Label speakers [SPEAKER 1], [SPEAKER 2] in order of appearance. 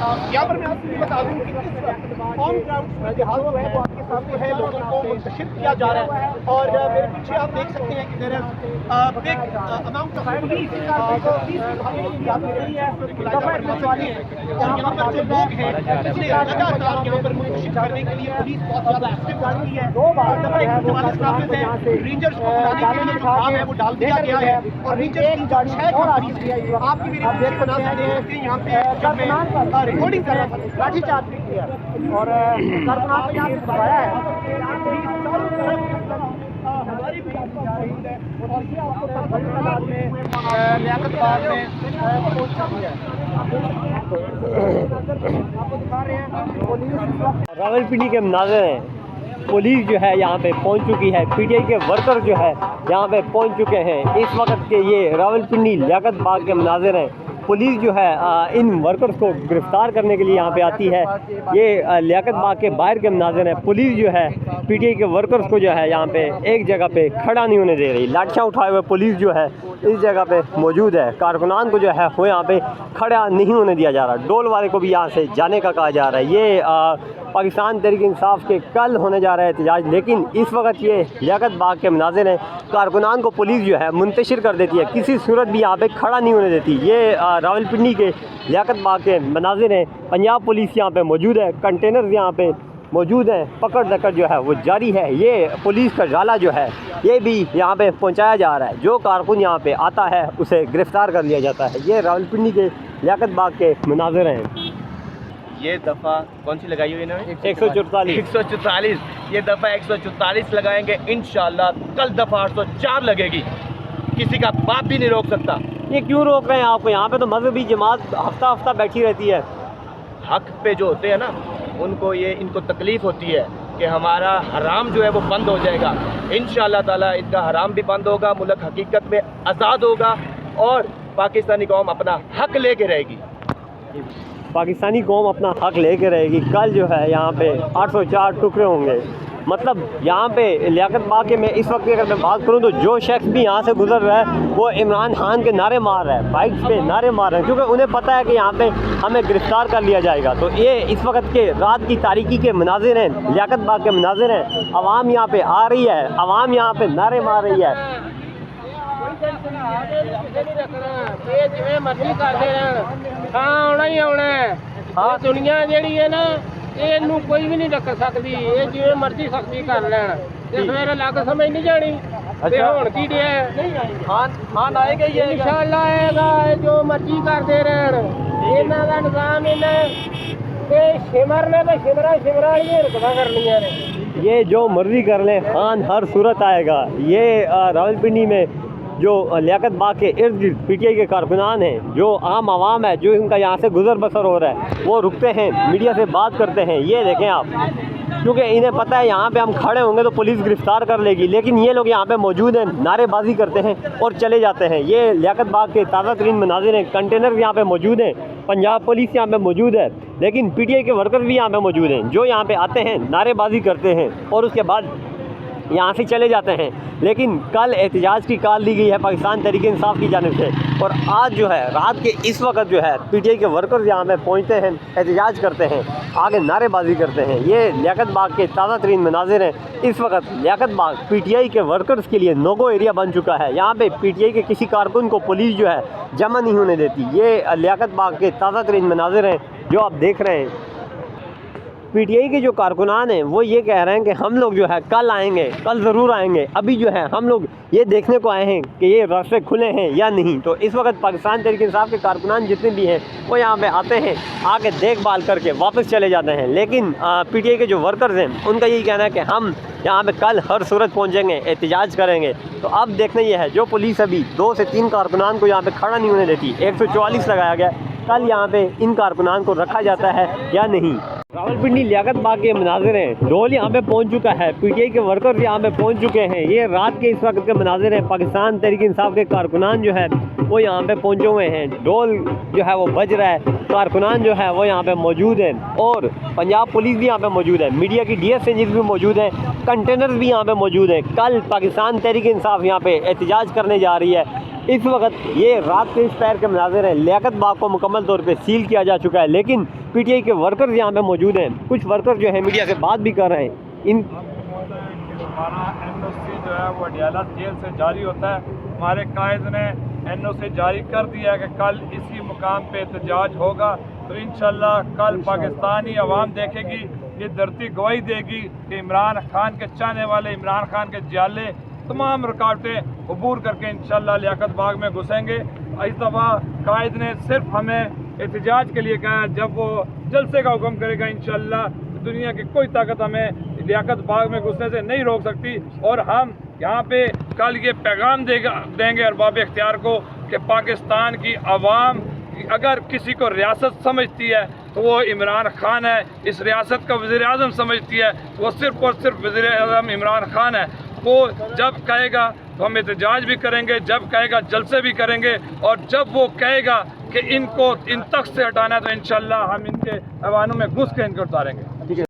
[SPEAKER 1] यहाँ पर मैं आपको बता दूँ कि इस वक्त ऑन ग्राउंड जो हाल है वो आपके सामने है, लोगों को मुंतशिर किया जा रहा है और मेरे पीछे आप देख सकते हैं कि there is big amount of police और यहाँ पर जो लोग हैं उन्हें लगातार यहाँ पर मुंतशिर करने के लिए पुलिस बहुत ज़्यादा एक्टिव हो चुकी है और नंबर 144 नाफिज है, रेंजर्स को बुलाने के लिए जो काम है वो डाल दिया गया है और रेंजर्स की जो 6 कंपनी आपकी मेरे पीछे बना सकते हैं कि यहाँ पे जब मैं रिकॉर्डिंग कर रहा था लाठी चार्ज की है और कारकुनान को यहाँ से बताया है हमारी भी मौजूद है और ये आपको तादाद में लियाकत बाग में पहुंच चुकी है। आपको दिखा रहे हैं पुलिस
[SPEAKER 2] रावलपिंडी के मनाज़िर हैं। पुलिस जो है यहाँ पे पहुँच चुकी है, पीटीआई के वर्कर जो है यहाँ पे पहुँच चुके हैं। इस वक्त के ये रावलपिंडी लियाकत बाग के मनाज़िर हैं। पुलिस जो है इन वर्कर्स को गिरफ्तार करने के लिए यहाँ पे आती है। ये लियाकत बाग के बाहर के मनाज़िर हैं। पुलिस जो है पीटीआई के वर्कर्स को जो है यहाँ पे एक जगह पे खड़ा नहीं होने दे रही। लाठियाँ उठाए हुए पुलिस जो है इस जगह पे मौजूद है। कारकुनान को जो है वो यहाँ पे खड़ा नहीं होने दिया जा रहा। डोल वाले को भी यहाँ से जाने का कहा जा रहा है। ये पाकिस्तान तहरीक इंसाफ के कल होने जा रहा है एहतजाज, लेकिन इस वक्त ये लियाकत बाग के मनाज़िर हैं। कारकुनान को पुलिस जो है मुंतशिर कर देती है, किसी सूरत भी यहाँ पे खड़ा नहीं होने देती। ये रावलपिंडी के लियाकत बाग के मनाज़िर हैं। पंजाब पुलिस यहाँ पे मौजूद है, कंटेनर्स यहाँ पे मौजूद हैं, पकड़ दकड़ जो है वो जारी है। ये पुलिस का जाला जो है ये भी यहाँ पे पहुँचाया जा रहा है। जो कारकुन यहाँ पे आता है उसे गिरफ़्तार कर लिया जाता है। ये रावलपिंडी के लियाकत बाग के मनाज़िर हैं।
[SPEAKER 3] ये दफ़ा कौन सी लगाई हुई इन्होंने?
[SPEAKER 2] 144।
[SPEAKER 3] ये दफ़ा 144 लगाएंगे इंशाल्लाह। कल दफ़ा 804 लगेगी, किसी का बाप भी नहीं रोक सकता।
[SPEAKER 2] ये क्यों रोक रहे हैं आपको? यहाँ पे तो मजहबी जमात हफ्ता हफ्ता बैठी रहती है।
[SPEAKER 3] हक पे जो होते हैं ना इनको तकलीफ़ होती है कि हमारा हराम जो है वो बंद हो जाएगा। इंशाल्लाह ताला इनका हराम भी बंद होगा, मुल्क हकीकत में आज़ाद होगा और पाकिस्तानी कौम अपना हक लेके रहेगी।
[SPEAKER 2] पाकिस्तानी कौम अपना हक लेके रहेगी। कल जो है यहाँ पे 804 टुकड़े होंगे। मतलब यहाँ पे लियाकत बाग के में इस वक्त अगर मैं बात करूँ तो जो शख्स भी यहाँ से गुजर रहा है वो इमरान खान के नारे मार रहा है, बाइक्स पे नारे मार रहे हैं, क्योंकि उन्हें पता है कि यहाँ पे हमें गिरफ़्तार कर लिया जाएगा। तो ये इस वक्त के रात की तारीकी के मनाज़िर हैं, लियाकत बाग के मनाज़िर हैं। आवाम यहाँ पे आ रही है, आवाम यहाँ पे नारे मार रही है।
[SPEAKER 4] हाँ दुनिया जी है ना इनू कोई भी नहीं रख सकती, ये जिवें मर्जी सख्ती कर लैन ते फिर अलग समझ नहीं जानी।
[SPEAKER 2] अच्छा
[SPEAKER 4] हुण की डे
[SPEAKER 2] खान आएगा ही आएगा,
[SPEAKER 4] इंशाअल्लाह आएगा। जो मर्जी करते रहन, इन्हां दा निज़ाम इन्हां ते शिमर ने तो शिमरा ही हरकतां करनियां ने।
[SPEAKER 2] ये जो मर्जी कर लें, खान हर सूरत आएगा। ये रावलपिंडी में जो लियाकत बाग के इर्द गिर्द पीटीआई के कारकुनान हैं, जो आम आवाम है, जो इनका यहाँ से गुजर बसर हो रहा है, वो रुकते हैं, मीडिया से बात करते हैं। ये देखें आप, क्योंकि इन्हें पता है यहाँ पे हम खड़े होंगे तो पुलिस गिरफ़्तार कर लेगी, लेकिन ये लोग यहाँ पे मौजूद हैं, नारेबाजी करते हैं और चले जाते हैं। ये लियाकत बाग के ताज़ा तरीन मनाज़िर हैं। कंटेनर यहाँ पे मौजूद हैं, पंजाब पुलिस यहाँ पे मौजूद है, लेकिन पीटीआई के वर्कर भी यहाँ पे मौजूद हैं, जो यहाँ पे आते हैं, नारेबाजी करते हैं और उसके बाद यहाँ से चले जाते हैं। लेकिन कल एहतजाज की कॉल दी गई है पाकिस्तान तहरीक इंसाफ की जानिब से, और आज जो है रात के इस वक्त जो है पीटीआई के वर्कर्स यहाँ पे पहुँचते हैं, एहतजाज करते हैं, आगे नारेबाजी करते हैं। ये लियाकत बाग के ताज़ा तरीन मनाज़िर हैं। इस वक्त लियाकत बाग पीटीआई के वर्कर्स के लिए नो गो एरिया बन चुका है। यहाँ पे पीटीआई के किसी कारकुन को पुलिस जो है जमा नहीं होने देती। ये लियाकत बाग के ताज़ा तरीन मनाज़िर हैं जो आप देख रहे हैं। पीटीआई के जो कारकुनान हैं वो ये कह रहे हैं कि हम लोग जो है कल आएंगे, कल ज़रूर आएंगे। अभी जो है हम लोग ये देखने को आए हैं कि ये रास्ते खुले हैं या नहीं। तो इस वक्त पाकिस्तान तहरीक इंसाफ के कारकुनान जितने भी हैं वो यहाँ पे आते हैं, आके देखभाल करके वापस चले जाते हैं। लेकिन पीटीआई के जो वर्कर्स हैं उनका यही कहना है कि हम यहाँ पे कल हर सूरत पहुँचेंगे, एहतजाज करेंगे। तो अब देखना ये है, जो पुलिस अभी 2 से 3 कारकुनान को यहाँ पे खड़ा नहीं होने देती, 144 लगाया गया, कल यहाँ पे इन कारकुनान को रखा जाता है या नहीं। रावलपिंडी लियाकत बाग के मनाज़िर हैं। ढोल यहाँ पे पहुँच चुका है, पीटीआई के वर्कर्स यहाँ पे पहुँच चुके हैं। ये रात के इस वक्त के मनाज़िर हैं। पाकिस्तान तहरीक इंसाफ के कारकुनान जो है वो यहाँ पे पहुँचे हुए हैं। ढोल जो है वो बज रहा है, कारकुनान जो है वो यहाँ पे मौजूद हैं और पंजाब पुलिस भी यहाँ पे मौजूद है, मीडिया की डीएस एजेंसी भी मौजूद है, कंटेनर्स भी यहाँ पे मौजूद हैं। कल पाकिस्तान तहरीक इंसाफ यहाँ पे एहतजाज करने जा रही है। इस वक्त ये रात के इस पैर के मनाज़िर हैं। लियाकत बाग को मुकम्मल तौर पे सील किया जा चुका है, लेकिन पीटीआई के वर्कर्स यहाँ पे मौजूद हैं। कुछ वर्कर्स जो है मीडिया से बात भी कर रहे हैं। इन
[SPEAKER 5] हमारा एनओसी जो है वो अडियाला जेल से जारी होता है। हमारे कायद ने एनओसी जारी कर दिया है कि कल इसी मुकाम पे एहतजाज होगा। तो इंशाल्लाह कल पाकिस्तानी अवाम देखेगी, ये धरती गवाही देगी कि इमरान खान के चाहने वाले, इमरान खान के जाले तमाम रुकावटें अबूर करके इंशाल्लाह लियाकत बाग में घुसेंगे। इस दफ़ा कायद ने सिर्फ हमें एहतजाज के लिए कहा है, जब वो जलसे का हुक्म करेगा इंशाल्लाह दुनिया की कोई ताकत हमें लियाकत बाग में घुसने से नहीं रोक सकती। और हम यहाँ पे कल ये पैगाम देंगे अरबाब इख्तियार को कि पाकिस्तान की आवाम अगर किसी को रियासत समझती है तो वो इमरान खान है, इस रियासत का वज़ीर आज़म समझती है तो वो सिर्फ़ और सिर्फ वज़ीर आज़म इमरान खान है। वो जब कहेगा तो हम एहतजाज भी करेंगे, जब कहेगा जलसे भी करेंगे, और जब वो कहेगा कि इनको इन तख्त से हटाना है तो इंशाल्लाह हम इनके ऐवानों में घुस के इनको उतारेंगे।